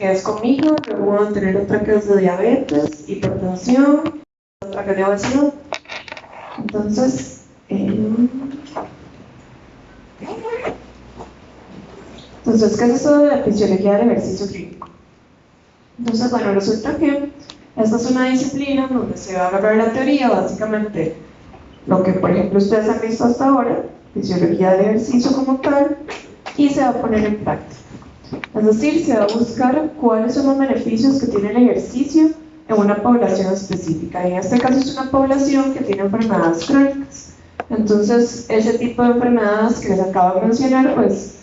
que es conmigo, luego van a tener otra que es de diabetes, hipertensión, otra que es de obesidad. Entonces, ¿qué es eso de la fisiología del ejercicio clínico? Entonces, bueno, resulta que esta es una disciplina donde se va a agarrar la teoría, básicamente, lo que, por ejemplo, ustedes han visto hasta ahora, fisiología del ejercicio como tal, y se va a poner en práctica. Es decir, se va a buscar cuáles son los beneficios que tiene el ejercicio en una población específica. En este caso es una población que tiene enfermedades crónicas. Entonces, ese tipo de enfermedades que les acabo de mencionar, pues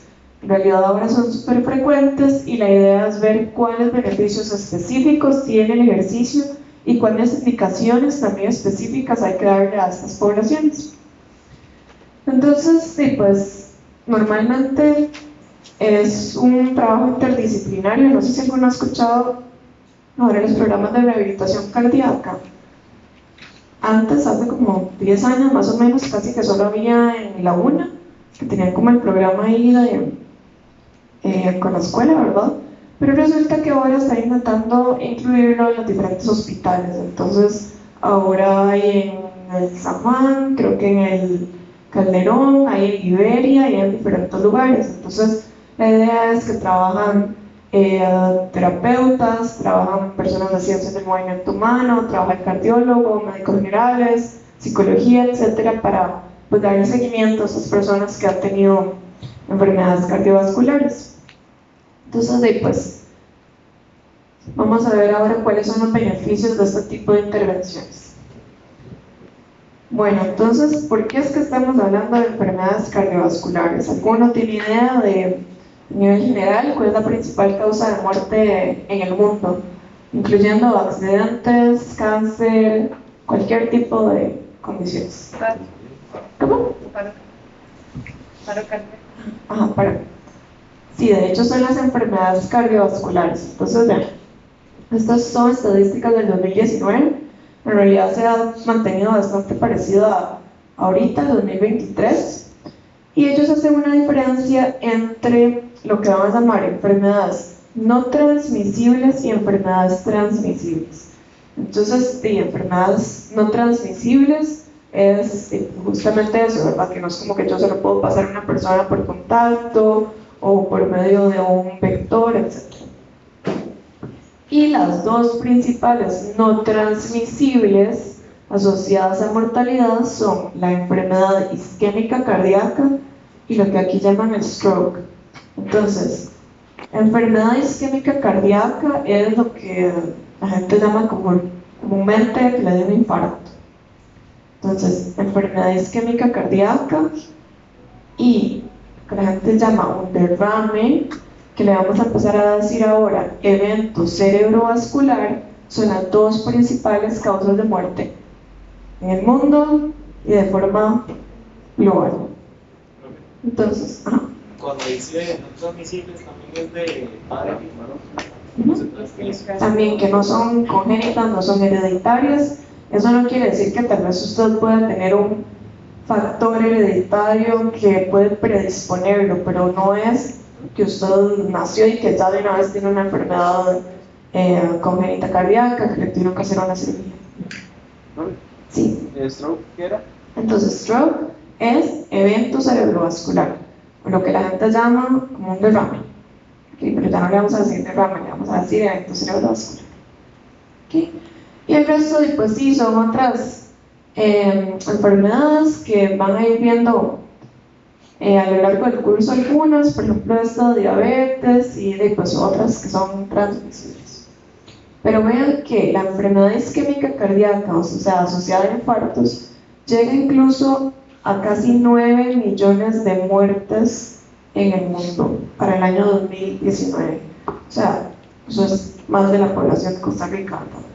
en realidad ahora son súper frecuentes y la idea es ver cuáles beneficios específicos tiene el ejercicio y cuáles indicaciones también específicas hay que darle a estas poblaciones. Entonces, sí, pues normalmente es un trabajo interdisciplinario. No sé si alguno ha escuchado ahora los programas de rehabilitación cardíaca. Antes, hace como 10 años más o menos, casi que solo había en la UNA, que tenían como el programa ahí con la escuela, ¿verdad? Pero resulta que ahora están intentando incluirlo en los diferentes hospitales. Entonces, ahora hay en el San Juan, creo que en el Calderón, hay en Iberia y en diferentes lugares. Entonces, la idea es que trabajan terapeutas, trabajan personas de ciencias del movimiento humano, trabaja el cardiólogo, médicos generales, psicología, etcétera, para pues, dar seguimiento a esas personas que han tenido enfermedades cardiovasculares. Entonces, pues, vamos a ver ahora cuáles son los beneficios de este tipo de intervenciones. Bueno, entonces, ¿por qué es que estamos hablando de enfermedades cardiovasculares? ¿Alguno tiene idea de, a nivel general, cuál es la principal causa de muerte en el mundo? Incluyendo accidentes, cáncer, cualquier tipo de condiciones. ¿Cómo? Paro cardíaco. Ajá, paro. Sí, de hecho son las enfermedades cardiovasculares. Entonces, vean, estas son estadísticas del 2019. En realidad se ha mantenido bastante parecido a ahorita, el 2023. Y ellos hacen una diferencia entre lo que vamos a llamar enfermedades no transmisibles y enfermedades transmisibles. Entonces, enfermedades no transmisibles es justamente eso, ¿verdad? Que no es como que yo se lo puedo pasar a una persona por contacto o por medio de un vector, etc. Y las dos principales no transmisibles asociadas a mortalidad son la enfermedad isquémica cardíaca y lo que aquí llaman el stroke. Entonces, enfermedad isquémica cardíaca es lo que la gente llama comúnmente que le da un infarto. Entonces, enfermedad isquémica cardíaca y que la gente llama un derrame, que le vamos a empezar a decir ahora evento cerebrovascular, son las dos principales causas de muerte en el mundo y de forma global. Entonces, cuando dice no transmisibles también es de padre a hijo, ¿no? También que no son congénitas, no son hereditarias. Eso no quiere decir que tal vez usted pueda tener un factor hereditario que puede predisponerlo, pero no es que usted nació y que ya de una vez tiene una enfermedad congénita cardíaca que le tuvieron que hacer una cirugía. Sí. ¿Stroke qué era? Entonces, stroke es evento cerebrovascular, lo que la gente llama como un derrame. Okay, pero ya no le vamos a decir derrame, le vamos a decir evento cerebrovascular. Okay. Y el resto, pues sí, son otras enfermedades que van a ir viendo a lo largo del curso algunas, por ejemplo esta diabetes y pues otras que son transmisibles. Pero vean que la enfermedad isquémica cardíaca, o sea, asociada a infartos, llega incluso a casi 9 millones de muertes en el mundo para el año 2019. O sea, eso es más de la población de Costa Rica, ¿no?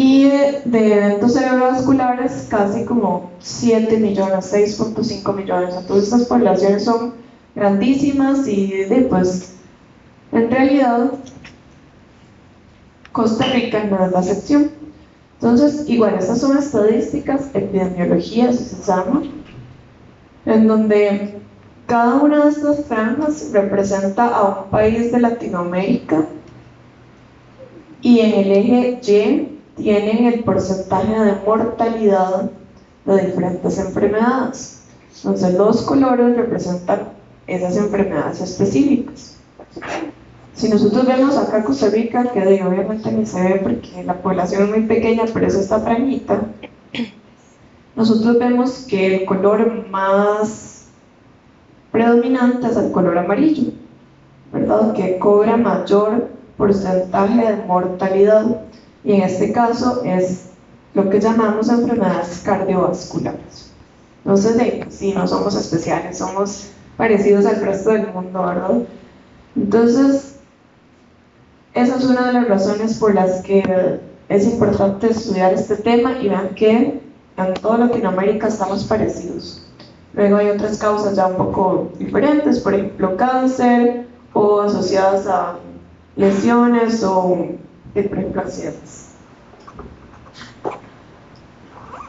Y de eventos cerebrovasculares casi como 7 millones, 6.5 millones. Entonces estas poblaciones son grandísimas y pues en realidad Costa Rica no es la excepción. Entonces, igual, estas son estadísticas, epidemiología, así se llama, en donde Cada una de estas franjas representa a un país de Latinoamérica y en el eje Y tienen el porcentaje de mortalidad de diferentes enfermedades. Entonces los colores representan esas enfermedades específicas. Si nosotros vemos acá Costa Rica, que obviamente ni se ve porque la población es muy pequeña, pero es esta franjita, nosotros vemos que el color más predominante es el color amarillo, ¿verdad? Que cobra mayor porcentaje de mortalidad, y en este caso es lo que llamamos enfermedades cardiovasculares. Entonces, sí, no somos especiales, somos parecidos al resto del mundo, ¿verdad? Entonces, esa es una de las razones por las que es importante estudiar este tema, y vean que en toda Latinoamérica estamos parecidos. Luego hay otras causas ya un poco diferentes, por ejemplo cáncer, o asociadas a lesiones o, por ejemplo, accidentes.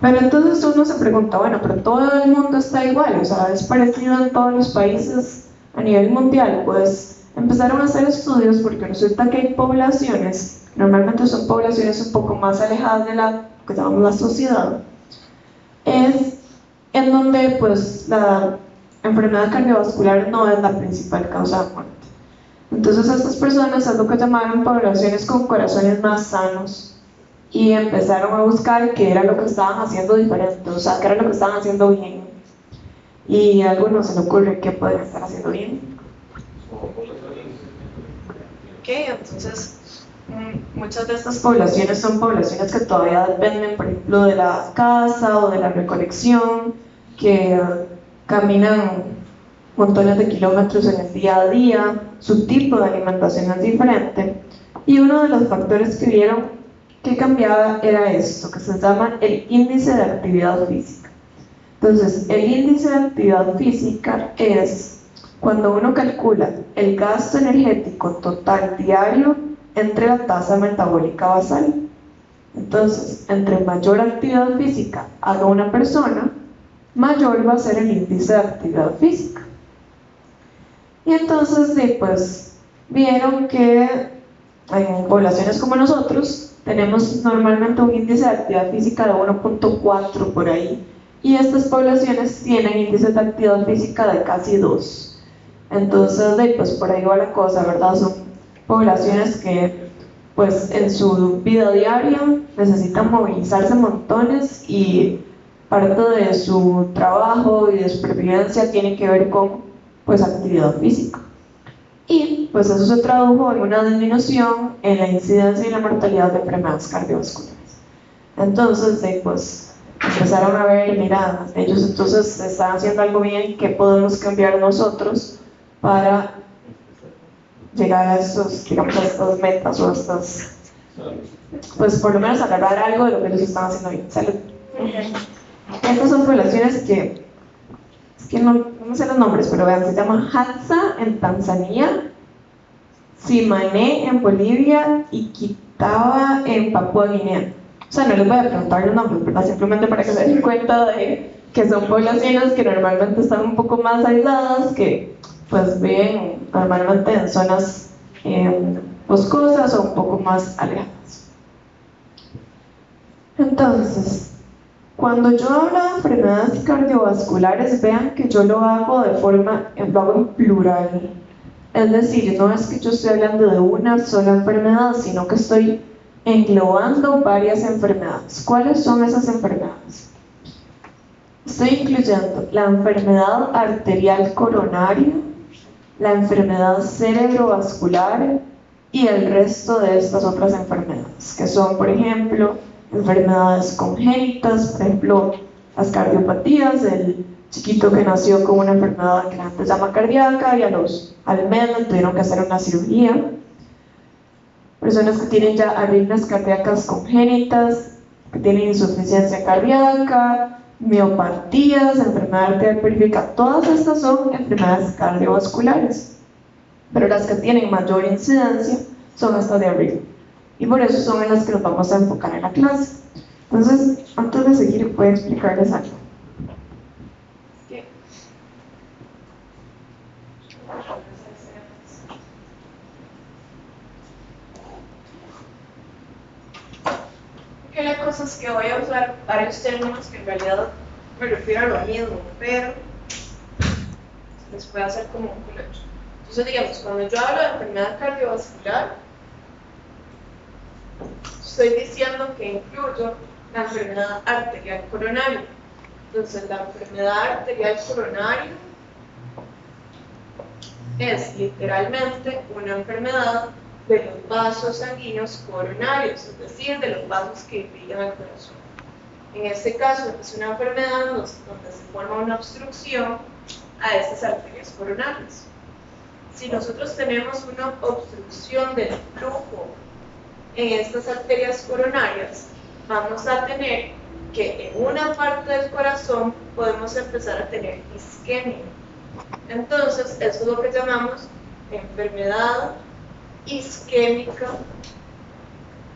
Pero entonces uno se pregunta, bueno, pero todo el mundo está igual, o sea, es parecido en todos los países a nivel mundial. Pues empezaron a hacer estudios porque resulta que hay poblaciones, normalmente son poblaciones un poco más alejadas de la que llamamos la sociedad, es en donde pues la enfermedad cardiovascular no es la principal causa de muerte. Entonces estas personas es lo que llamaron poblaciones con corazones más sanos, y empezaron a buscar qué era lo que estaban haciendo diferente, o sea, qué era lo que estaban haciendo bien. Y a algunos se le ocurre qué pueden estar haciendo bien. Entonces muchas de estas poblaciones son poblaciones que todavía dependen, por ejemplo, de la caza o de la recolección, que caminan montones de kilómetros en el día a día, su tipo de alimentación es diferente, y uno de los factores que vieron que cambiaba era esto, que se llama el índice de actividad física. Entonces, el índice de actividad física es cuando uno calcula el gasto energético total diario entre la tasa metabólica basal. Entonces, entre mayor actividad física haga una persona, mayor va a ser el índice de actividad física. Y entonces, pues, vieron que en poblaciones como nosotros tenemos normalmente un índice de actividad física de 1.4 por ahí, y estas poblaciones tienen índices de actividad física de casi 2. Entonces, pues por ahí va la cosa, ¿verdad? Son poblaciones que pues en su vida diaria necesitan movilizarse montones, y parte de su trabajo y de supervivencia tiene que ver con pues actividad física. Y pues eso se tradujo en una disminución en la incidencia y la mortalidad de enfermedades cardiovasculares. Entonces, pues empezaron a ver, mira, ellos entonces están haciendo algo bien, ¿qué podemos cambiar nosotros para llegar a estos, digamos, a estas metas o a estas, pues por lo menos agarrar algo de lo que ellos están haciendo bien? Salud. Estas son poblaciones que no me sé los nombres, pero vean, se llama Hadza en Tanzania, Simané en Bolivia y Kitaba en Papúa Guinea. O sea, no les voy a preguntar los nombres, ¿verdad? Simplemente para que se den cuenta de que son poblaciones que normalmente están un poco más aisladas, que pues viven normalmente en zonas boscosas o un poco más alejadas. Entonces, cuando yo hablo de enfermedades cardiovasculares, vean que yo lo hago en plural. Es decir, no es que yo estoy hablando de una sola enfermedad, sino que estoy englobando varias enfermedades. ¿Cuáles son esas enfermedades? Estoy incluyendo la enfermedad arterial coronaria, la enfermedad cerebrovascular y el resto de estas otras enfermedades, que son, por ejemplo, enfermedades congénitas, por ejemplo, las cardiopatías, el chiquito que nació con una enfermedad que la gente llama cardíaca y al mes le tuvieron que hacer una cirugía. Personas que tienen ya arritmias cardíacas congénitas, que tienen insuficiencia cardíaca, miopatías, enfermedad arterial periférica, todas estas son enfermedades cardiovasculares, pero las que tienen mayor incidencia son estas de arriba, y por eso son en las que nos vamos a enfocar en la clase. Entonces, antes de seguir, voy a explicarles algo. que la cosa es que voy a usar varios términos que en realidad me refiero a lo mismo, pero les puede hacer como un colacho. Entonces, digamos, cuando yo hablo de enfermedad cardiovascular, estoy diciendo que incluyo la enfermedad arterial coronaria. Entonces, la enfermedad arterial coronaria es literalmente una enfermedad de los vasos sanguíneos coronarios, es decir, de los vasos que irrigan el corazón. En este caso, es una enfermedad donde se forma una obstrucción a estas arterias coronarias. Si nosotros tenemos una obstrucción del flujo en estas arterias coronarias, vamos a tener que en una parte del corazón podemos empezar a tener isquemia. Entonces, eso es lo que llamamos enfermedad isquémica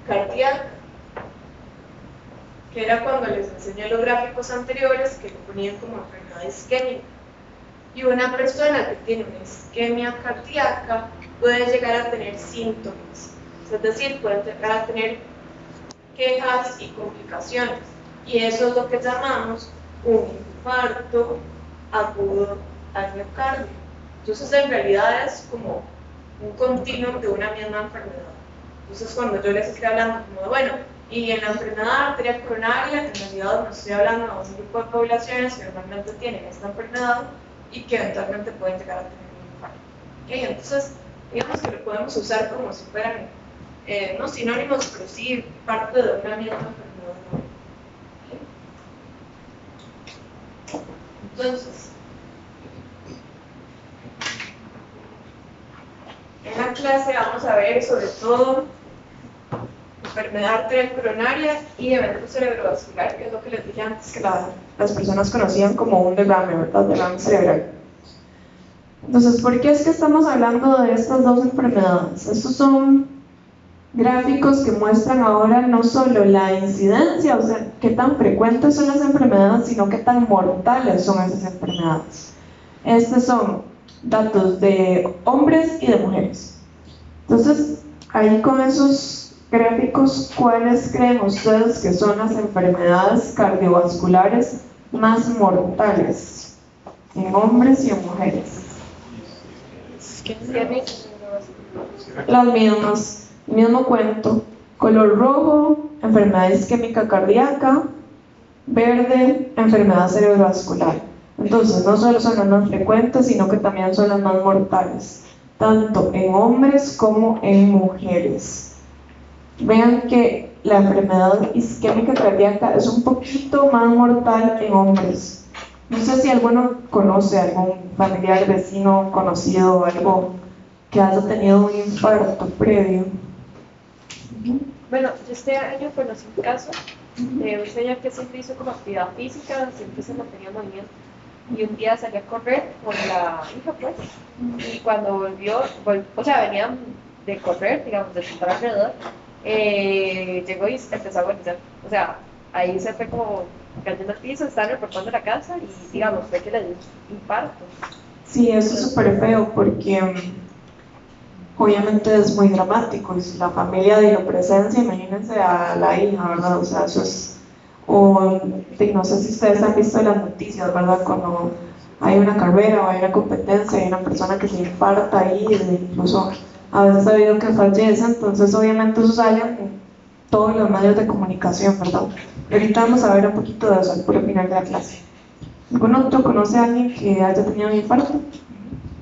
cardíaca, que era cuando les enseñé los gráficos anteriores que lo ponían como enfermedad isquémica. Y una persona que tiene una isquemia cardíaca puede llegar a tener síntomas, es decir, puede llegar a tener quejas y complicaciones, y eso es lo que llamamos un infarto agudo al miocardio. Entonces, en realidad es como un continuum de una misma enfermedad. Entonces, cuando yo les estoy hablando como de, bueno, y en la enfermedad arterial coronaria, en realidad no estoy hablando de un grupo de poblaciones que normalmente tienen esta enfermedad y que eventualmente pueden llegar a tener un infarto. ¿Okay? Entonces, digamos que lo podemos usar como si fueran no sinónimos, pero sí parte de una misma enfermedad. ¿Okay? Entonces, en la clase vamos a ver sobre todo enfermedad arterial coronaria y evento cerebrovascular, que es lo que les dije antes, que las personas conocían como un derrame, ¿verdad? Derrame cerebral. Entonces, ¿por qué es que estamos hablando de estas dos enfermedades? Estos son gráficos que muestran ahora no solo la incidencia, o sea, qué tan frecuentes son las enfermedades, sino qué tan mortales son esas enfermedades. Estos son datos de hombres y de mujeres. Entonces, ahí con esos gráficos, ¿cuáles creen ustedes que son las enfermedades cardiovasculares más mortales en hombres y en mujeres? Las mismas, el mismo cuento. Color rojo, enfermedad isquémica cardíaca; verde, enfermedad cerebrovascular. Entonces, no solo son las más frecuentes, sino que también son las más mortales, tanto en hombres como en mujeres. Vean que la enfermedad isquémica cardíaca es un poquito más mortal en hombres. No sé si alguno conoce algún familiar, vecino, conocido, algo que haya tenido un infarto previo. Bueno, yo este año conocí un caso de un señor que siempre hizo como actividad física, siempre se mantenía en movimiento, y un día salió a correr con la hija, pues, y cuando volvió, o sea, venían de correr, digamos, de estar alrededor, llegó y empezó a agonizar. O sea, ahí se fue como cayendo al piso, estaba reportando la casa y, digamos, fue que le dio un infarto. Sí, eso es súper feo porque obviamente es muy dramático. Y si la familia de lo presencia, imagínense a la hija, ¿verdad? O sea, eso es. O no sé si ustedes han visto las noticias, ¿verdad? Cuando hay una carrera o hay una competencia, hay una persona que se infarta ahí, incluso a veces ha habido que fallece. Entonces, obviamente, eso sale en todos los medios de comunicación, ¿verdad? Y ahorita vamos a ver un poquito de eso al puro final de la clase. ¿Algún otro conoce a alguien que haya tenido un infarto?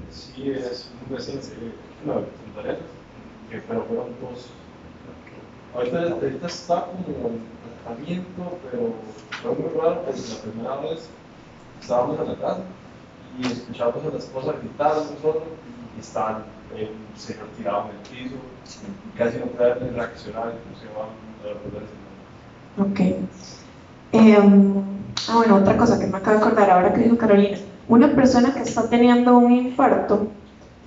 Sí, es un vecino, no, pero fueron dos. Ahorita está como en tratamiento, pero fue muy raro porque la primera vez estábamos en la casa y escuchábamos a la esposa gritar a nosotros y estaban un señor tirado en el piso, casi no puede reaccionar, incluso van a volverse. Ok. Bueno, otra cosa que me acabo de acordar ahora que dijo Carolina: una persona que está teniendo un infarto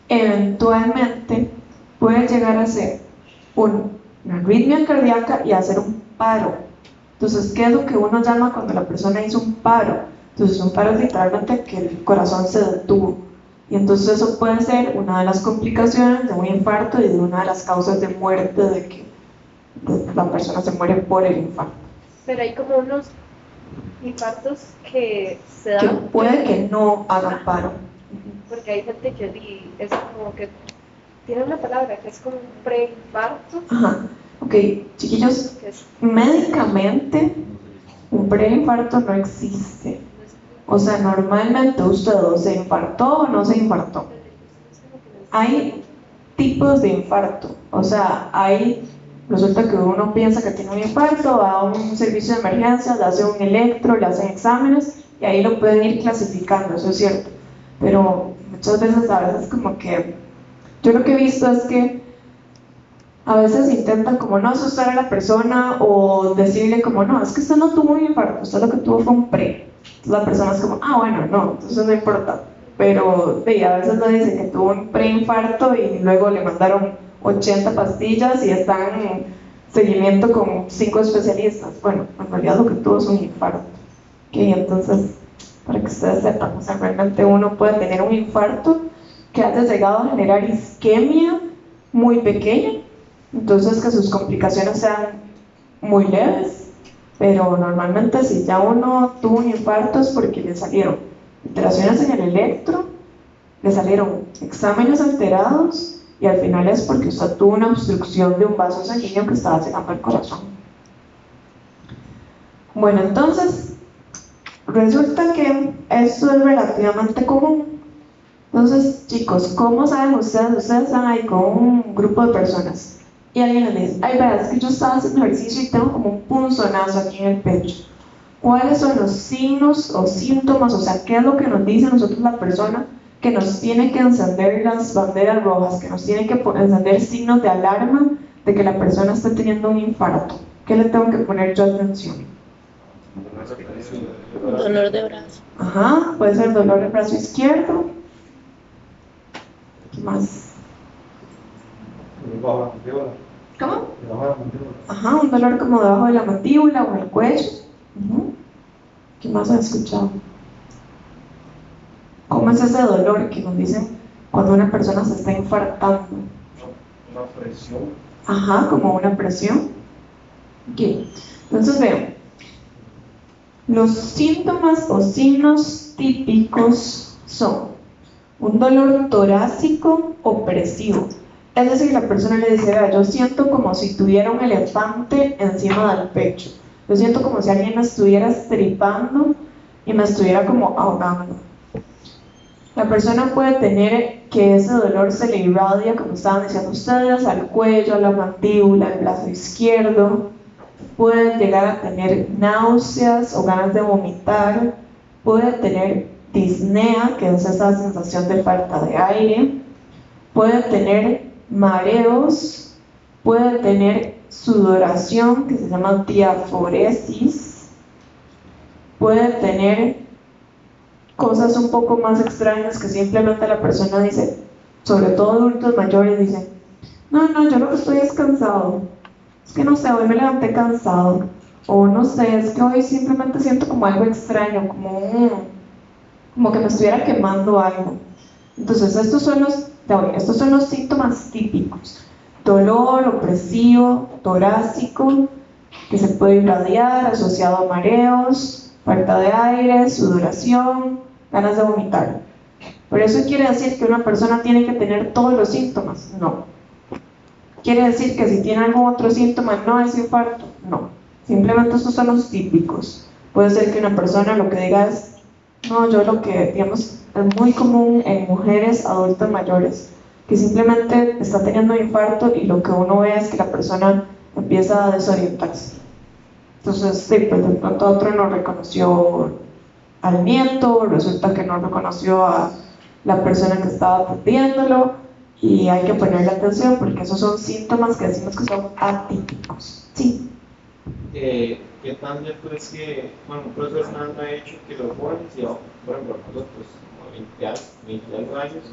eventualmente puede llegar a hacer una arritmia cardíaca y hacer un paro. Entonces, ¿qué es lo que uno llama cuando la persona hizo un paro? Entonces, un paro es literalmente que el corazón se detuvo. Y entonces eso puede ser una de las complicaciones de un infarto y de una de las causas de muerte, de que la persona se muere por el infarto. Pero hay como unos infartos que se Que dan puede que no hagan paro. porque hay gente que es como que tiene una palabra que es como un preinfarto, Ajá. Ok, chiquillos, que es médicamente un preinfarto no existe. O sea, normalmente usted o se infartó o no se infartó. Hay tipos de infarto. O sea, resulta que uno piensa que tiene un infarto, va a un servicio de emergencia, le hace un electro, le hacen exámenes y ahí lo pueden ir clasificando, eso es cierto. Pero muchas veces como que yo lo que he visto es que a veces intentan como no asustar a la persona o decirle como no, es que usted no tuvo un infarto, usted lo que tuvo fue un pre. Entonces la persona es como, ah bueno, no, entonces no importa. Pero a veces le dicen que tuvo un preinfarto y luego le mandaron 80 pastillas y están en seguimiento con 5 especialistas. Bueno, en realidad lo que tuvo es un infarto. Ok, entonces, para que ustedes sepan, o sea, realmente uno puede tener un infarto que haya llegado a generar isquemia muy pequeña, entonces que sus complicaciones sean muy leves, pero normalmente si ya uno tuvo un infarto es porque le salieron alteraciones en el electro, le salieron exámenes alterados y al final es porque usted tuvo una obstrucción de un vaso sanguíneo que estaba llegando al corazón. Bueno, entonces resulta que esto es relativamente común. Entonces, chicos, ¿cómo saben ustedes? Ustedes están ahí con un grupo de personas y alguien les dice, ay, verdad, es que yo estaba haciendo ejercicio y tengo como un punzonazo aquí en el pecho. ¿Cuáles son los signos o síntomas? O sea, ¿qué es lo que nos dice a nosotros la persona que nos tiene que encender las banderas rojas, que nos tiene que encender signos de alarma de que la persona está teniendo un infarto? ¿Qué le tengo que poner yo atención? Dolor de brazo. Ajá, puede ser dolor del brazo izquierdo. ¿Qué más? ¿Cómo? Ajá, un dolor como debajo de la mandíbula o en el cuello. ¿Qué más han escuchado? ¿Cómo es ese dolor que nos dicen cuando una persona se está infartando? Una presión. Ajá, como una presión. Ok, entonces vean, los síntomas o signos típicos son un dolor torácico opresivo. Es decir, la persona le dice, vea, yo siento como si tuviera un elefante encima del pecho. Yo siento como si alguien me estuviera estripando y me estuviera como ahogando. La persona puede tener que ese dolor se le irradia, como estaban diciendo ustedes, al cuello, a la mandíbula, al brazo izquierdo. Puede llegar a tener náuseas o ganas de vomitar. Puede tener disnea, que es esa sensación de falta de aire. Puede tener mareos. Puede tener sudoración, que se llama diaforesis. Puede tener cosas un poco más extrañas que simplemente la persona dice, sobre todo adultos mayores, dicen, no, yo lo que estoy es cansado, es que no sé, hoy me levanté cansado, o no sé, es que hoy simplemente siento como algo extraño, como que me estuviera quemando algo. Entonces estos son los síntomas típicos: dolor opresivo, torácico, que se puede irradiar, asociado a mareos, falta de aire, sudoración, ganas de vomitar. ¿Pero eso quiere decir que una persona tiene que tener todos los síntomas? No. ¿Quiere decir que si tiene algún otro síntoma no es infarto? No. Simplemente estos son los típicos. Puede ser que una persona lo que diga es, no, yo lo que, digamos, es muy común en mujeres adultas mayores, que simplemente está teniendo infarto y lo que uno ve es que la persona empieza a desorientarse. Entonces, sí, pues de pronto otro no reconoció al nieto, resulta que no reconoció a la persona que estaba atendiéndolo y hay que ponerle atención porque esos son síntomas que decimos que son atípicos. Sí. ¿Qué tan cierto es que, bueno, un profesor me ha dicho que los jóvenes, y por ejemplo, nosotros, como 20 algo años,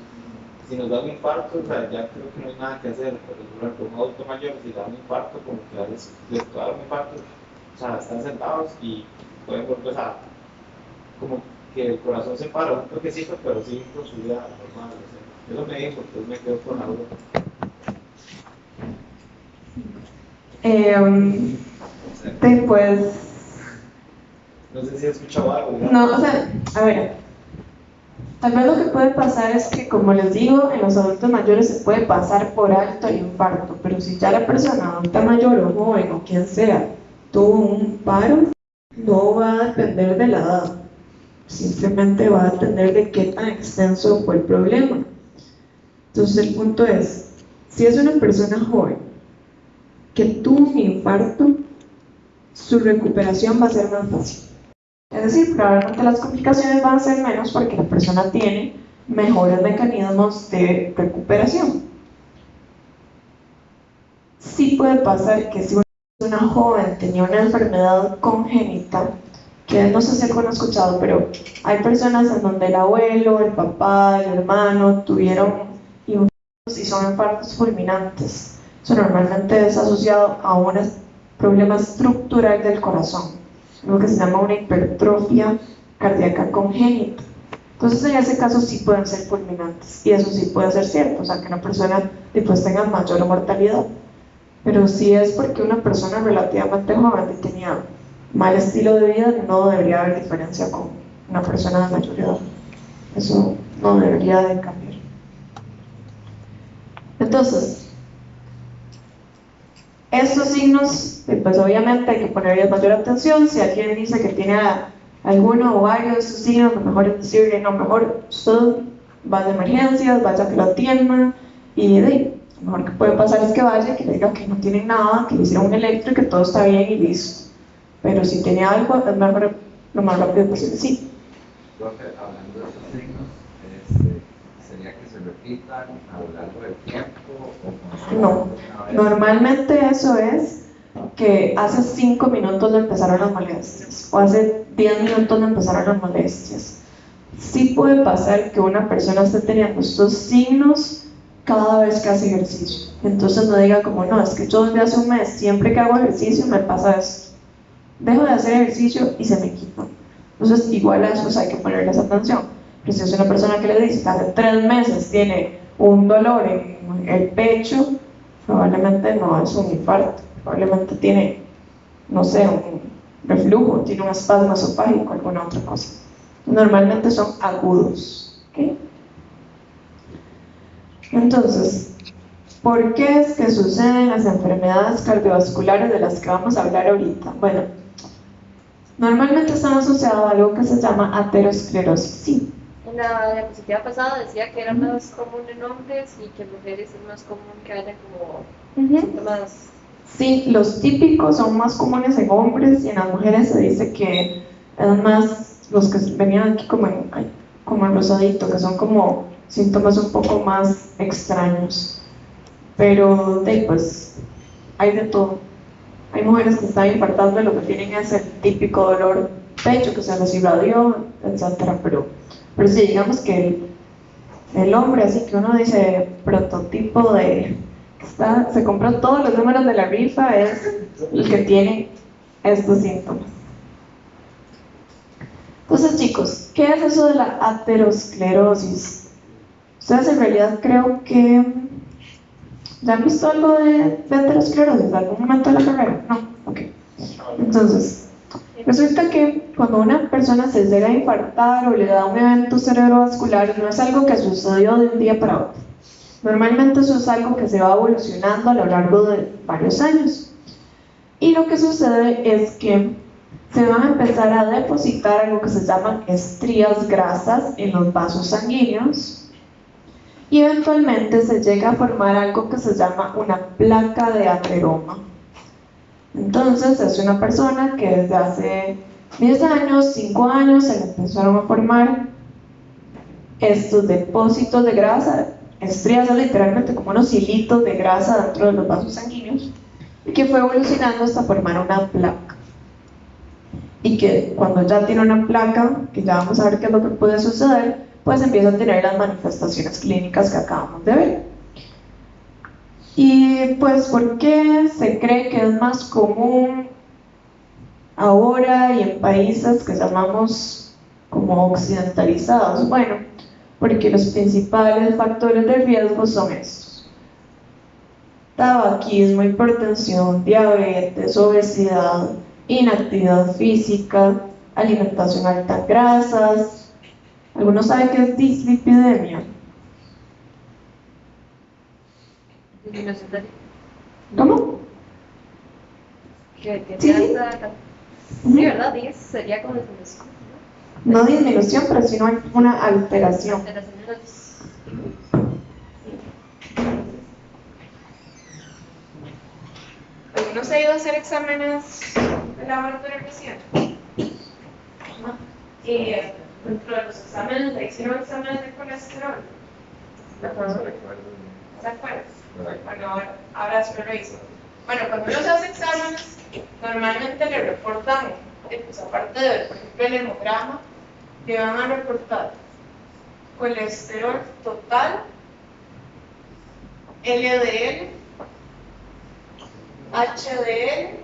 si nos da un infarto, o sea, ya creo que no hay nada que hacer, pero por ejemplo, un adulto mayor, si da un infarto, como que a veces les puede dar un infarto, o sea, están sentados y pueden volver a, como que el corazón se para un toquecito, pero sí con su vida normal, o sea, eso me dijo, entonces me quedo con la duda. Pues No sé si has escuchado algo. No, o sea, a ver, tal vez lo que puede pasar es que, como les digo, en los adultos mayores se puede pasar por alto el infarto, pero si ya la persona adulta mayor o joven o quien sea tuvo un paro, no va a depender de la edad, simplemente va a depender de qué tan extenso fue el problema. Entonces el punto es, si es una persona joven que tuvo un infarto, su recuperación va a ser más fácil. Es decir, probablemente las complicaciones van a ser menos porque la persona tiene mejores mecanismos de recuperación. Sí puede pasar que si una joven tenía una enfermedad congénita, que no sé si alguno ha escuchado, pero hay personas en donde el abuelo, el papá, el hermano tuvieron infartos y son infartos fulminantes. Eso normalmente es asociado a un problema estructural del corazón, lo que se llama una hipertrofia cardíaca congénita. Entonces en ese caso sí pueden ser fulminantes y eso sí puede ser cierto, o sea que una persona después tenga mayor mortalidad. Pero si es porque una persona relativamente joven tenía mal estilo de vida, no debería haber diferencia con una persona de mayor edad. Eso no debería de cambiar. Entonces, estos signos, pues obviamente hay que ponerles mayor atención. Si alguien dice que tiene alguno o varios de estos signos, lo mejor es decirle, no, mejor usted va de emergencias, vaya a que lo atiendan y lo mejor que puede pasar es que vaya, que le diga que no tiene nada, que le hicieron un electro y que todo está bien y listo. Pero si tiene algo, es mejor lo más rápido posible, sí. Profe, hablando de esos signos, ¿sería que se repitan a lo largo del tiempo? No, normalmente eso es que hace 5 minutos le empezaron las molestias o hace 10 minutos le empezaron las molestias. Sí puede pasar que una persona esté teniendo estos signos cada vez que hace ejercicio. Entonces no diga como, no, es que yo desde hace un mes, siempre que hago ejercicio me pasa esto. Dejo de hacer ejercicio y se me quita. Entonces igual a eso hay que ponerles atención. Pero si es una persona que le dice que hace 3 meses tiene un dolor en el pecho, probablemente no es un infarto, probablemente tiene, no sé, un reflujo, tiene un espasmo esofágico, alguna otra cosa. Normalmente son agudos. ¿Okay? Entonces, ¿por qué es que suceden las enfermedades cardiovasculares de las que vamos a hablar ahorita? Bueno, normalmente están asociados a algo que se llama aterosclerosis. Sí. En la diapositiva pasada decía que era más común en hombres y que en mujeres es más común que haya como síntomas. Sí, los típicos son más comunes en hombres y en las mujeres se dice que es más los que venían aquí como en rosadito, que son como síntomas un poco más extraños. Pero pues hay de todo. Hay mujeres que están infartando y lo que tienen es el típico dolor pecho que se les irradió, etc. Pero sí, digamos que el hombre, así que uno dice prototipo de que se compró todos los números de la rifa, es el que tiene estos síntomas. Entonces, chicos, ¿qué es eso de la aterosclerosis? Ustedes en realidad creo que ¿ya han visto algo de aterosclerosis en algún momento de la carrera? No, ok. Entonces, resulta que cuando una persona se llega a infartar o le da un evento cerebrovascular, no es algo que sucedió de un día para otro. Normalmente eso es algo que se va evolucionando a lo largo de varios años. Y lo que sucede es que se van a empezar a depositar algo que se llaman estrías grasas en los vasos sanguíneos y eventualmente se llega a formar algo que se llama una placa de ateroma. Entonces es una persona que desde hace 10 años, 5 años se le empezaron a formar estos depósitos de grasa, estrías son literalmente como unos hilitos de grasa dentro de los vasos sanguíneos y que fue evolucionando hasta formar una placa. Y que cuando ya tiene una placa, que ya vamos a ver qué es lo que puede suceder, pues empieza a tener las manifestaciones clínicas que acabamos de ver. Y pues, ¿por qué se cree que es más común ahora y en países que llamamos como occidentalizados? Bueno, porque los principales factores de riesgo son estos: tabaquismo, hipertensión, diabetes, obesidad, inactividad física, alimentación alta en grasas. ¿Algunos saben qué es dislipidemia? Disminución de ¿Cómo? que Sí, sí. sí, ¿verdad? Sería como disminución. No disminución, pero sino una alteración. Alteración de los- ¿Alguno se ha ido a hacer exámenes de laboratorio recién? ¿No? Y dentro de los exámenes, ¿le hicieron exámenes de colesterol? ¿Se acuerdan? Bueno, ahora sí lo reviso. Bueno, cuando uno se hace exámenes, normalmente le reportan, pues aparte de, por ejemplo, el hemograma, le van a reportar colesterol total, LDL, HDL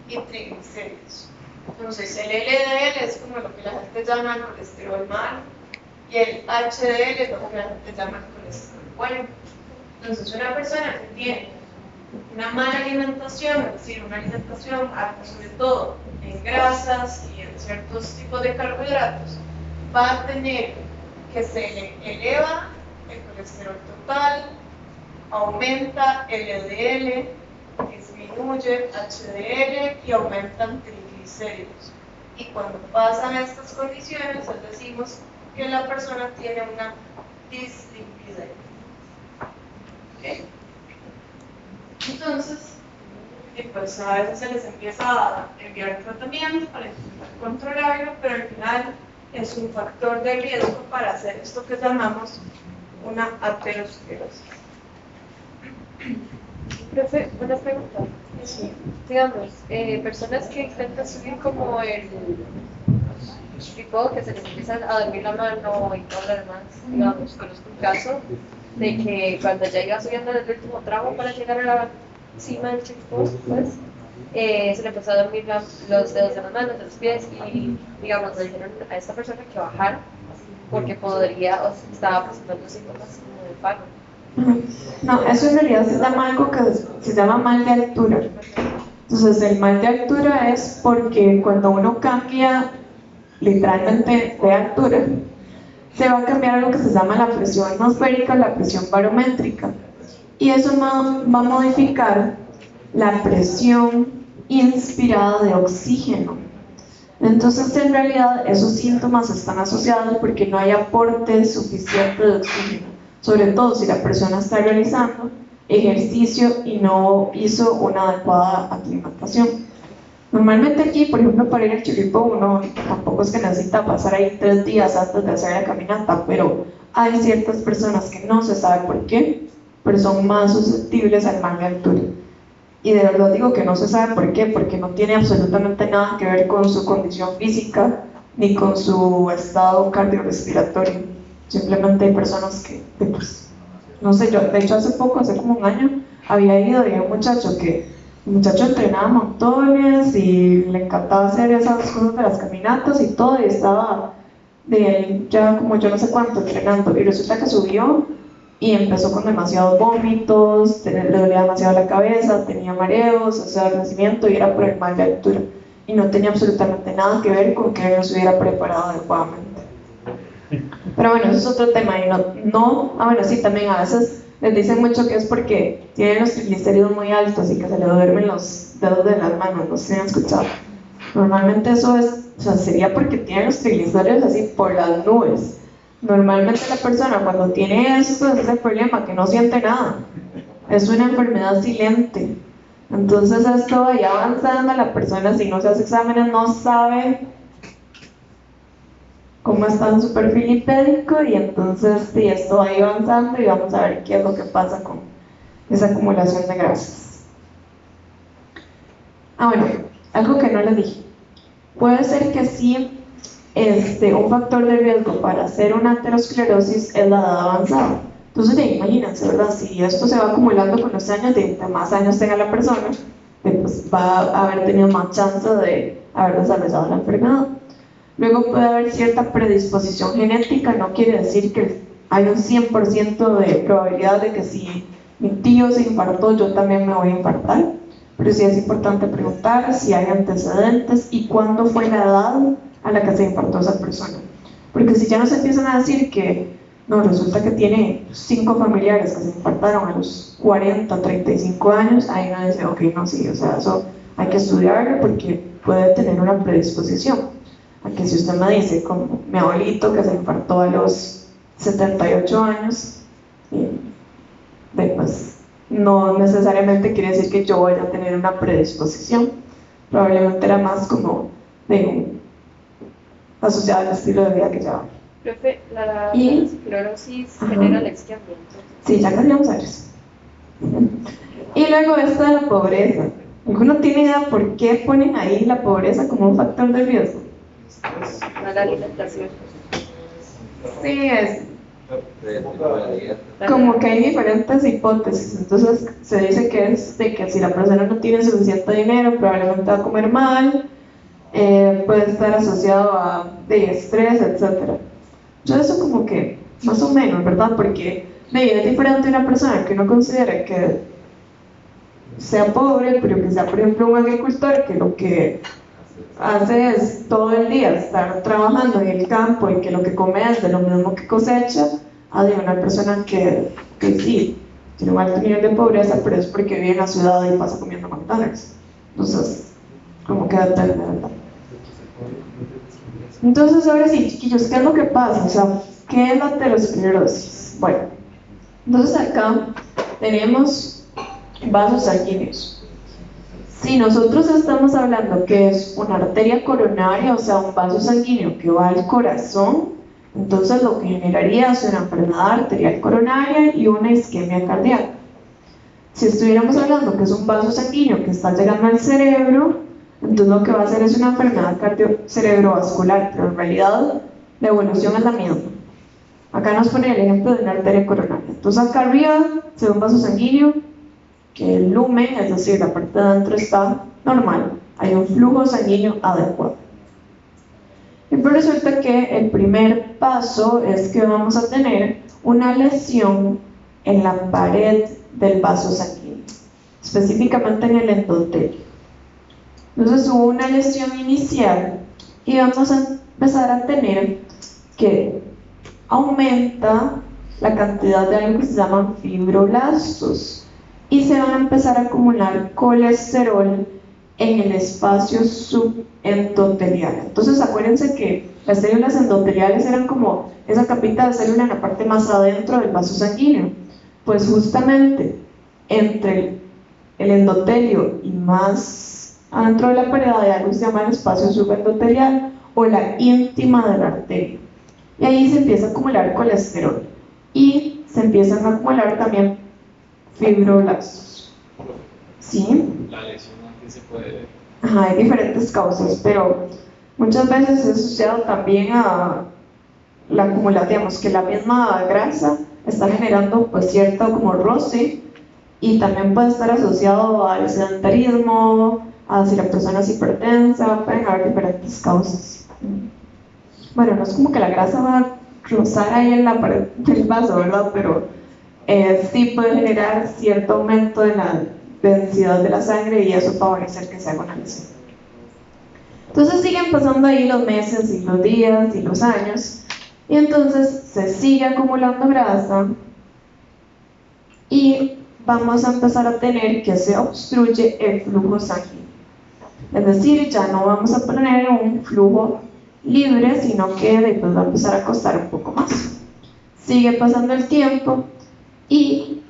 y triglicéridos. Entonces, el LDL es como lo que la gente llama el colesterol malo y el HDL es lo que la gente llama el colesterol bueno. Entonces, una persona que tiene una mala alimentación, es decir, una alimentación alta sobre todo en grasas y en ciertos tipos de carbohidratos, va a tener que se le eleva el colesterol total, aumenta el LDL, disminuye HDL y aumentan triglicéridos. Y cuando pasan estas condiciones, decimos que la persona tiene una dislipidemia. ¿Okay? Entonces, pues a veces se les empieza a enviar tratamiento para intentar controlarlo, pero al final es un factor de riesgo para hacer esto que llamamos una aterosclerosis. Profe, una pregunta. Sí. Digamos, personas que intentan subir como el tipo que se les empieza a dormir la mano y todo lo demás, digamos, conozco un caso de que cuando ya iba subiendo el último tramo para llegar a la cima del chico, pues, se le empezó a dormir los dedos de las manos, de los pies y, digamos, le dijeron a esta persona que bajara porque podría, o estaba presentando síntomas como de paro. No, eso en realidad se llama algo que se llama mal de altura. Entonces, el mal de altura es porque cuando uno cambia literalmente de altura, se va a cambiar algo que se llama la presión atmosférica, la presión barométrica. Y eso va a modificar la presión inspirada de oxígeno. Entonces, en realidad, esos síntomas están asociados porque no hay aporte suficiente de oxígeno, sobre todo si la persona está realizando ejercicio y no hizo una adecuada aclimatación. Normalmente aquí, por ejemplo, para ir al Chirripó, uno tampoco es que necesita pasar ahí 3 días antes de hacer la caminata, pero hay ciertas personas que no se sabe por qué, pero son más susceptibles al mal de altura. Y de verdad digo que no se sabe por qué, porque no tiene absolutamente nada que ver con su condición física ni con su estado cardiorrespiratorio. Simplemente hay personas que, pues, no sé, yo de hecho hace poco, hace como un año, había ido y había un muchacho que, el muchacho entrenaba montones y le encantaba hacer esas cosas de las caminatas y todo, y estaba ya como yo no sé cuánto entrenando, y resulta que subió y empezó con demasiados vómitos, le dolía demasiado la cabeza, tenía mareos, o sea, renacimiento, y era por el mal de altura, y no tenía absolutamente nada que ver con que él no se hubiera preparado adecuadamente. Pero bueno, eso es otro tema, y bueno, sí, también a veces les dicen mucho que es porque tienen los triglicéridos muy altos y que se le duermen los dedos de las manos, no sé si han escuchado. Normalmente eso sería porque tienen los triglicéridos así por las nubes. Normalmente la persona cuando tiene esto es el problema, que no siente nada. Es una enfermedad silente. Entonces esto va avanzando, la persona si no se hace exámenes no sabe cómo está en su perfil lipídico, y entonces sí, esto va avanzando y vamos a ver qué es lo que pasa con esa acumulación de grasas. Bueno, algo que no les dije. Puede ser que sí, un factor de riesgo para hacer una aterosclerosis es la edad avanzada. Entonces, imagínense, ¿verdad? Si esto se va acumulando con los años, de más años tenga la persona, pues va a haber tenido más chance de haber desarrollado la enfermedad. Luego puede haber cierta predisposición genética, no quiere decir que hay un 100% de probabilidad de que si mi tío se infartó, yo también me voy a infartar, pero sí es importante preguntar si hay antecedentes y cuándo fue la edad a la que se infartó esa persona. Porque si ya nos empiezan a decir que no, resulta que tiene 5 familiares que se infartaron a los 40, 35 años, ahí uno dice, ok, no, sí, o sea, eso hay que estudiarlo porque puede tener una predisposición. A que si usted me dice, como mi abuelito que se infartó a los 78 años, pues no necesariamente quiere decir que yo vaya a tener una predisposición, probablemente era más como asociada al estilo de vida que llevaba. Profe, la Y- esclerosis Ajá. genera la isquemia, entonces. Sí, ya casi vamos a ver eso. Y luego esto de la pobreza. ¿Alguno tiene idea por qué ponen ahí la pobreza como un factor de riesgo? Mala alimentación. Sí, es de tipo de dieta. como que hay diferentes hipótesis. Entonces se dice que es de que si la persona no tiene suficiente dinero, probablemente va a comer mal, puede estar asociado a estrés, etc. Yo eso como que más o menos, ¿verdad? Porque es diferente una persona que uno considera que sea pobre, pero que sea, por ejemplo, un agricultor que lo que hace es todo el día estar trabajando en el campo y que lo que come es de lo mismo que cosecha, a de una persona que sí tiene un alto nivel de pobreza, pero es porque vive en la ciudad y pasa comiendo McDonald's. Entonces, como que depende, ¿verdad? Entonces, ahora sí, chiquillos, ¿qué es lo que pasa? O sea, ¿qué es la aterosclerosis? Bueno, entonces acá tenemos vasos sanguíneos. Si nosotros estamos hablando que es una arteria coronaria, o sea, un vaso sanguíneo que va al corazón, entonces lo que generaría es una enfermedad arterial coronaria y una isquemia cardíaca. Si estuviéramos hablando que es un vaso sanguíneo que está llegando al cerebro, entonces lo que va a hacer es una enfermedad cerebrovascular, pero en realidad la evolución es la misma. Acá nos pone el ejemplo de una arteria coronaria. Entonces acá arriba se ve un vaso sanguíneo, que el lumen, es decir, la parte de adentro está normal, hay un flujo sanguíneo adecuado. Y pues resulta que el primer paso es que vamos a tener una lesión en la pared del vaso sanguíneo, específicamente en el endotelio. Entonces hubo una lesión inicial y vamos a empezar a tener que aumenta la cantidad de algo que se llaman fibroblastos y se van a empezar a acumular colesterol en el espacio subendotelial. Entonces acuérdense que las células endoteliales eran como esa capita de célula en la parte más adentro del vaso sanguíneo. Pues justamente entre el endotelio y más adentro de la pared hay algo que se llama el espacio subendotelial o la íntima de la arteria. Y ahí se empieza a acumular colesterol y se empiezan a acumular también fibroblastos. ¿Sí? La lesión aquí se puede ver. Ajá, hay diferentes causas, pero muchas veces es asociado también a la acumulación, digamos, que la misma grasa está generando pues cierto como roce y también puede estar asociado al sedentarismo, a si la persona es hipertensa, pueden haber diferentes causas. Bueno, no es como que la grasa va a rozar ahí en la pared del vaso, ¿verdad? Pero sí puede generar cierto aumento de la densidad de la sangre y eso favorecer que se haga una lesión. Entonces siguen pasando ahí los meses y los días y los años y entonces se sigue acumulando grasa y vamos a empezar a tener que se obstruye el flujo sanguíneo. Es decir, ya no vamos a poner un flujo libre, sino que después va a empezar a costar un poco más. Sigue pasando el tiempo y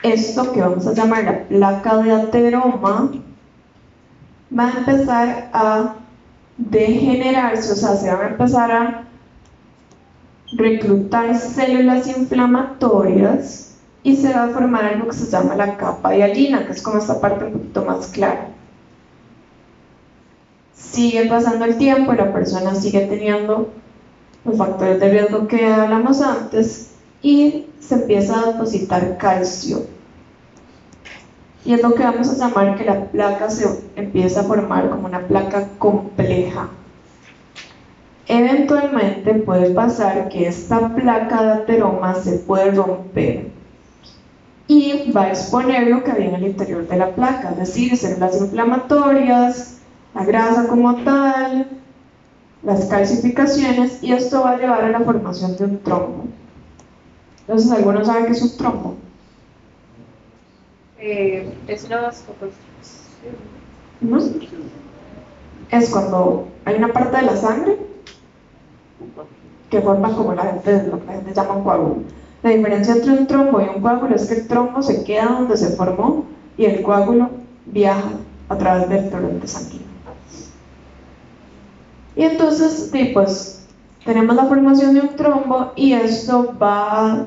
esto que vamos a llamar la placa de ateroma va a empezar a degenerarse, o sea, se van a empezar a reclutar células inflamatorias y se va a formar algo que se llama la capa hialina, que es como esta parte un poquito más clara. Sigue pasando el tiempo y la persona sigue teniendo los factores de riesgo que hablamos antes y se empieza a depositar calcio. Y es lo que vamos a llamar que la placa se empieza a formar como una placa compleja. Eventualmente puede pasar que esta placa de ateroma se puede romper y va a exponer lo que había en el interior de la placa, es decir, células inflamatorias, la grasa como tal, las calcificaciones, y esto va a llevar a la formación de un trombo. Entonces, ¿algunos saben qué es un trombo? Es una vasoconstricción. ¿No? Es cuando hay una parte de la sangre que forma como lo que la gente llama un coágulo. La diferencia entre un trombo y un coágulo es que el trombo se queda donde se formó y el coágulo viaja a través del torrente sanguíneo. Y entonces, pues, tenemos la formación de un trombo y esto va a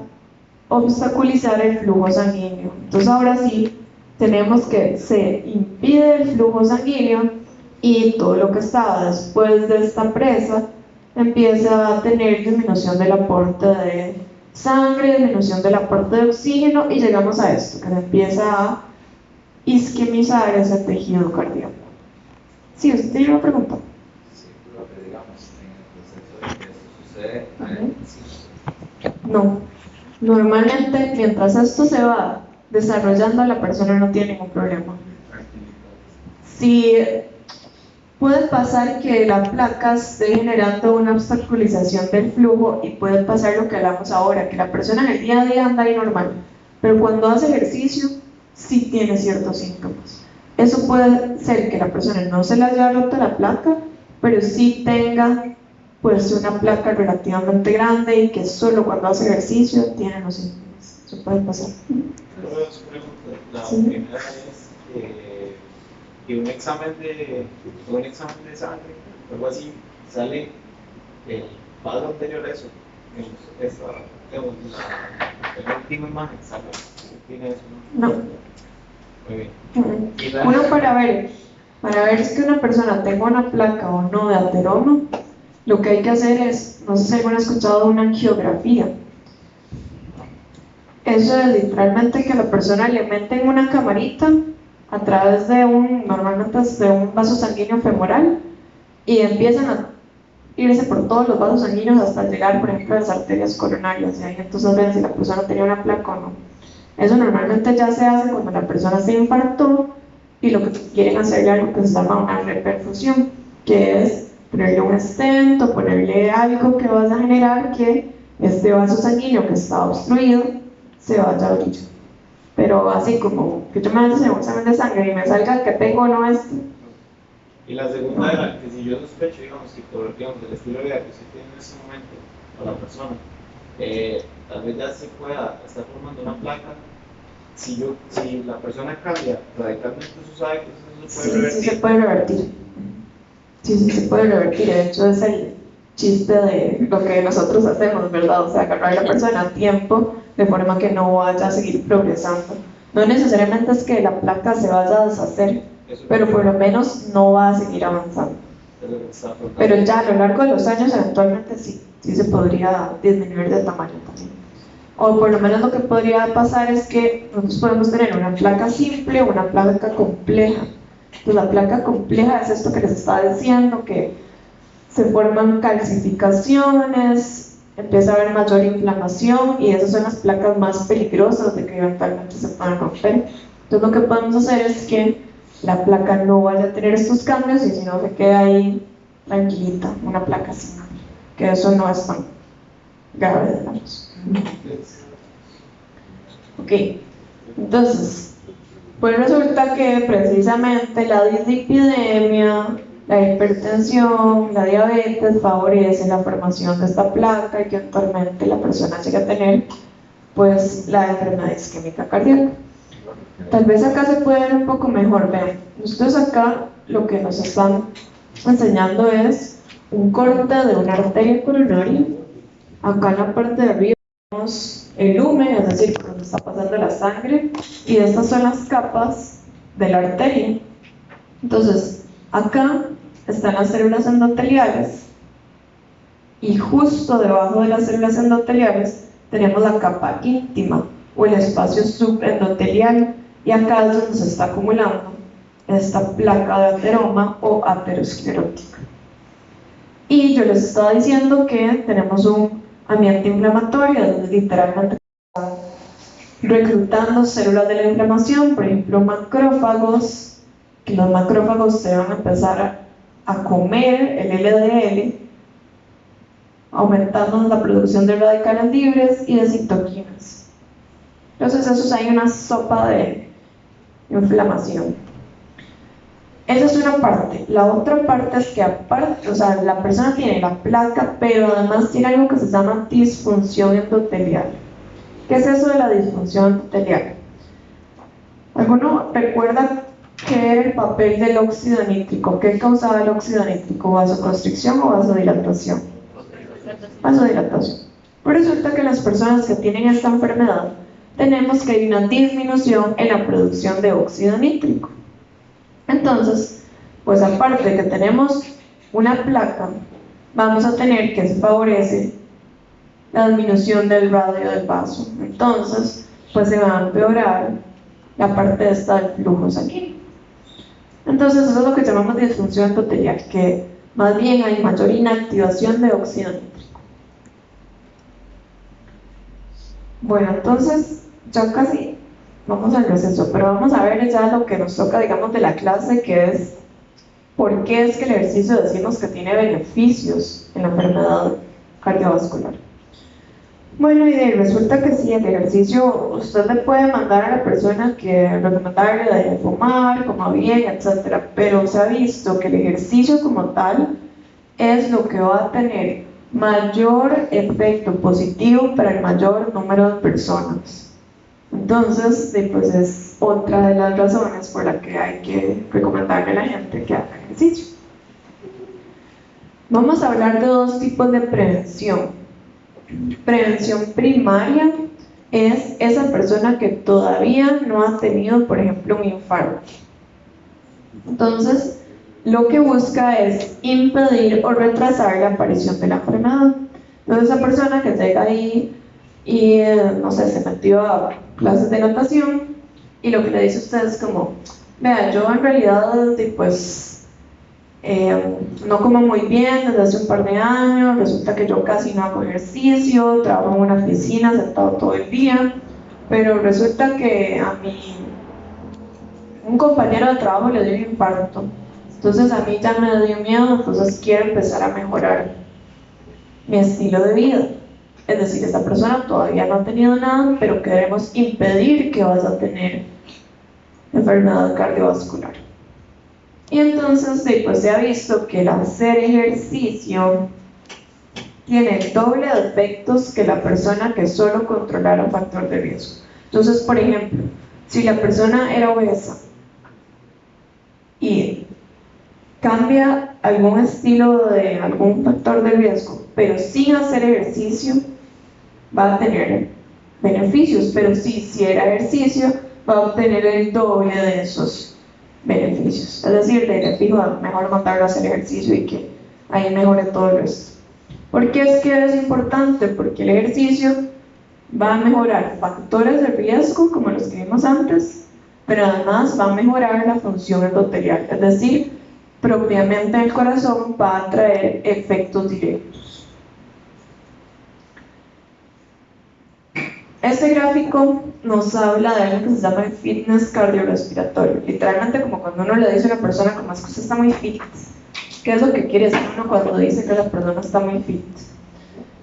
obstaculizar el flujo sanguíneo. Entonces, ahora sí, tenemos que se impide el flujo sanguíneo y todo lo que estaba después de esta presa empieza a tener disminución del aporte de sangre, disminución del aporte de oxígeno y llegamos a esto, que se empieza a isquemizar ese tejido cardíaco. Sí, usted tiene una pregunta. Sí, pero que digamos, en el proceso de que esto sucede, sí. No, normalmente mientras esto se va desarrollando la persona no tiene ningún problema. Si puede pasar que la placa esté generando una obstaculización del flujo y puede pasar lo que hablamos ahora, que la persona en el día a día anda ahí normal, pero cuando hace ejercicio sí tiene ciertos síntomas. Eso puede ser que la persona no se le haya roto la placa, pero sí tenga pues una placa relativamente grande y que solo cuando hace ejercicio tiene los síntomas. Eso puede pasar. Tengo dos preguntas. La Sí. primera es que un examen de sangre, algo así, sale el paso anterior a eso. La última imagen sale. ¿Tiene eso? No. Muy bien. Y Uno para ver si una persona tenga una placa o no de ateroma, lo que hay que hacer es, no sé si alguno ha escuchado una angiografía. Eso es literalmente que la persona le meten una camarita a través de normalmente es de un vaso sanguíneo femoral y empiezan a irse por todos los vasos sanguíneos hasta llegar, por ejemplo, a las arterias coronarias, y ahí entonces ven si la persona tenía una placa o no. Eso normalmente ya se hace cuando la persona se infartó y lo que quieren hacerle algo que se llama una reperfusión, que es ponerle un stent o ponerle algo que va a generar que este vaso sanguíneo que está obstruido se vaya a abrir. Pero así como que yo me haga un examen de sangre y me salga que tengo o no esto. Y la segunda era que si yo sospecho, digamos, que por el estilo de vida que usted tiene en este momento, o la persona, tal vez ya se pueda estar formando una placa. Si la persona cambia radicalmente sus hábitos, eso se puede revertir. Sí se puede revertir. Sí se puede revertir. De hecho, es el chiste de lo que nosotros hacemos, ¿verdad? O sea, agarrar a la persona a tiempo de forma que no vaya a seguir progresando. No necesariamente es que la placa se vaya a deshacer, pero por lo menos no va a seguir avanzando. Pero ya a lo largo de los años, eventualmente sí se podría disminuir de tamaño también. O por lo menos lo que podría pasar es que nosotros podemos tener una placa simple o una placa compleja. Entonces la placa compleja es esto que les estaba diciendo, que se forman calcificaciones, empieza a haber mayor inflamación y esas son las placas más peligrosas de que eventualmente se puedan romper. Entonces lo que podemos hacer es que la placa no vaya a tener estos cambios y si no se queda ahí tranquilita, una placa simple, que eso no es tan grave, digamos. Ok, entonces, pues resulta que precisamente la dislipidemia, la hipertensión, la diabetes favorecen la formación de esta placa y que actualmente la persona llegue a tener pues la enfermedad isquémica cardíaca. Tal vez acá se puede ver un poco mejor. Vean, nosotros acá lo que nos están enseñando es un corte de una arteria coronaria. Acá en la parte de arriba tenemos el lumen, es decir, por donde está pasando la sangre, y estas son las capas de la arteria. Entonces, acá están las células endoteliales y justo debajo de las células endoteliales tenemos la capa íntima o el espacio subendotelial, y acá es donde se está acumulando esta placa de ateroma o aterosclerótica. Y yo les estaba diciendo que tenemos un ambiente inflamatorio, donde literalmente reclutando células de la inflamación, por ejemplo macrófagos, que los macrófagos se van a empezar a comer el LDL, aumentando la producción de radicales libres y de citoquinas. Entonces eso hay una sopa de inflamación. Esa es una parte. La otra parte es que aparte, o sea, la persona tiene la placa, pero además tiene algo que se llama disfunción endotelial. ¿Qué es eso de la disfunción endotelial? ¿Alguno recuerda qué era el papel del óxido nítrico? ¿Qué causaba el óxido nítrico? ¿Vasoconstricción o vasodilatación? Vasodilatación. Pues resulta que las personas que tienen esta enfermedad tenemos que hay una disminución en la producción de óxido nítrico. Entonces, pues aparte de que tenemos una placa, vamos a tener que se favorece la disminución del radio del vaso. Entonces, pues se va a empeorar la parte esta del flujo sanguíneo. Entonces, eso es lo que llamamos disfunción endotelial, que más bien hay mayor inactivación de óxido nítrico. Bueno, entonces, ya casi vamos al receso, pero vamos a ver ya lo que nos toca, digamos, de la clase, que es por qué es que el ejercicio decimos que tiene beneficios en la enfermedad cardiovascular. Bueno, y resulta que sí, el ejercicio usted le puede mandar a la persona que recomendarle de fumar, coma bien, etc. Pero se ha visto que el ejercicio como tal es lo que va a tener mayor efecto positivo para el mayor número de personas. Entonces, pues es otra de las razones por la que hay que recomendarle a la gente que haga ejercicio. Vamos a hablar de dos tipos de prevención. Prevención primaria es esa persona que todavía no ha tenido, por ejemplo, un infarto. Entonces, lo que busca es impedir o retrasar la aparición de la enfermedad. Entonces, esa persona que llega ahí y, no sé, se metió a clases de natación y lo que le dice a usted es como, vea, yo en realidad, pues, no como muy bien desde hace un par de años, resulta que yo casi no hago ejercicio, trabajo en una oficina sentado todo el día, pero resulta que a un compañero de trabajo le dio un infarto, entonces a mí ya me dio miedo, entonces quiero empezar a mejorar mi estilo de vida. Es decir, esta persona todavía no ha tenido nada, pero queremos impedir que vas a tener enfermedad cardiovascular. Y entonces, pues se ha visto que el hacer ejercicio tiene el doble de efectos que la persona que solo controlara un factor de riesgo. Entonces, por ejemplo, si la persona era obesa y cambia algún estilo de algún factor de riesgo, pero sin hacer ejercicio, va a tener beneficios, pero si hiciera ejercicio, va a obtener el doble de esos beneficios. Es decir, le fijo, mejor mandarlo a hacer ejercicio y que ahí mejore todo el resto. ¿Por qué es que es importante? Porque el ejercicio va a mejorar factores de riesgo, como los que vimos antes, pero además va a mejorar la función endotelial, es decir, propiamente el corazón va a traer efectos directos. Este gráfico nos habla de algo que se llama el fitness cardiorrespiratorio. Literalmente, como cuando uno le dice a una persona como es que usted está muy fit. ¿Qué es lo que quiere decir uno cuando dice que la persona está muy fit?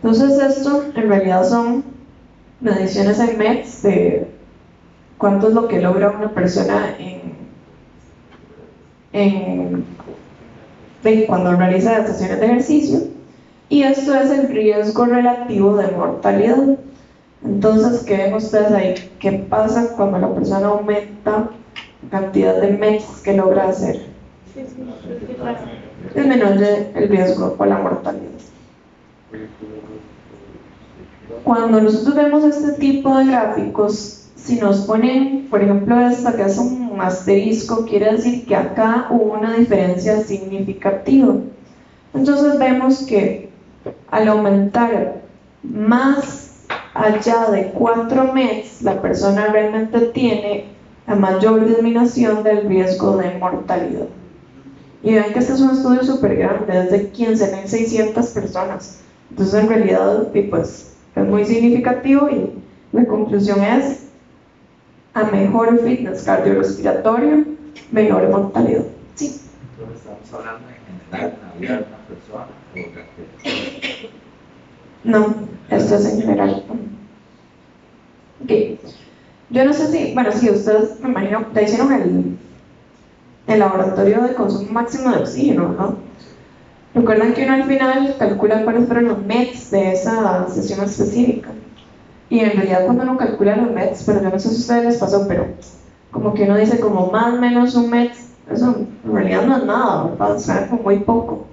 Entonces esto en realidad son mediciones en METs de cuánto es lo que logra una persona cuando realiza sesiones de ejercicio, y esto es el riesgo relativo de mortalidad. Entonces, ¿qué ven ustedes ahí? ¿Qué pasa cuando la persona aumenta la cantidad de METs que logra hacer? Disminuye el riesgo o la mortalidad. Cuando nosotros vemos este tipo de gráficos, si nos ponen, por ejemplo, esta que es un asterisco, quiere decir que acá hubo una diferencia significativa. Entonces vemos que al aumentar más allá de 4 METs, la persona realmente tiene la mayor disminución del riesgo de mortalidad. Y ven que este es un estudio súper grande, es de 15.600 personas. Entonces en realidad pues, es muy significativo y la conclusión es a mejor fitness cardiorrespiratorio, menor mortalidad. Sí. Entonces estamos hablando en general en la vida de una persona o de No, esto es en general. Ok. Yo no sé si, bueno, si ustedes, me imagino, te hicieron el laboratorio de consumo máximo de oxígeno, ¿no? Recuerdan que uno al final calcula cuáles fueron los METs de esa sesión específica. Y en realidad cuando uno calcula los METs, pero yo no sé si a ustedes les pasó, pero como que uno dice como más o menos un MET, eso en realidad no es nada, ¿verdad? O sea, como muy poco.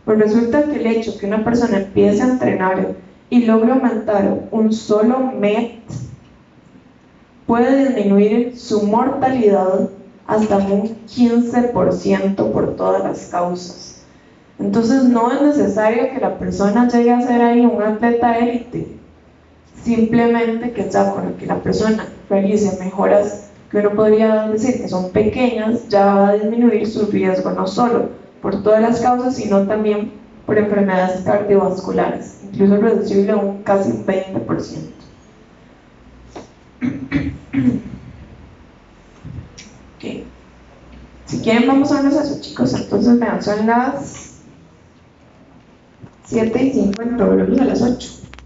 Pues resulta que el hecho que una persona empiece a entrenar y logre aumentar un solo MET puede disminuir su mortalidad hasta un 15% por todas las causas. Entonces no es necesario que la persona llegue a ser ahí un atleta élite, simplemente que ya con que la persona realice mejoras que uno podría decir que son pequeñas, ya va a disminuir su riesgo no solo por todas las causas, sino también por enfermedades cardiovasculares, incluso reducible a un casi un 20%. Okay. Si quieren vamos a vernos a eso, chicos. Entonces vean, son las 7:50, volvemos a las 8.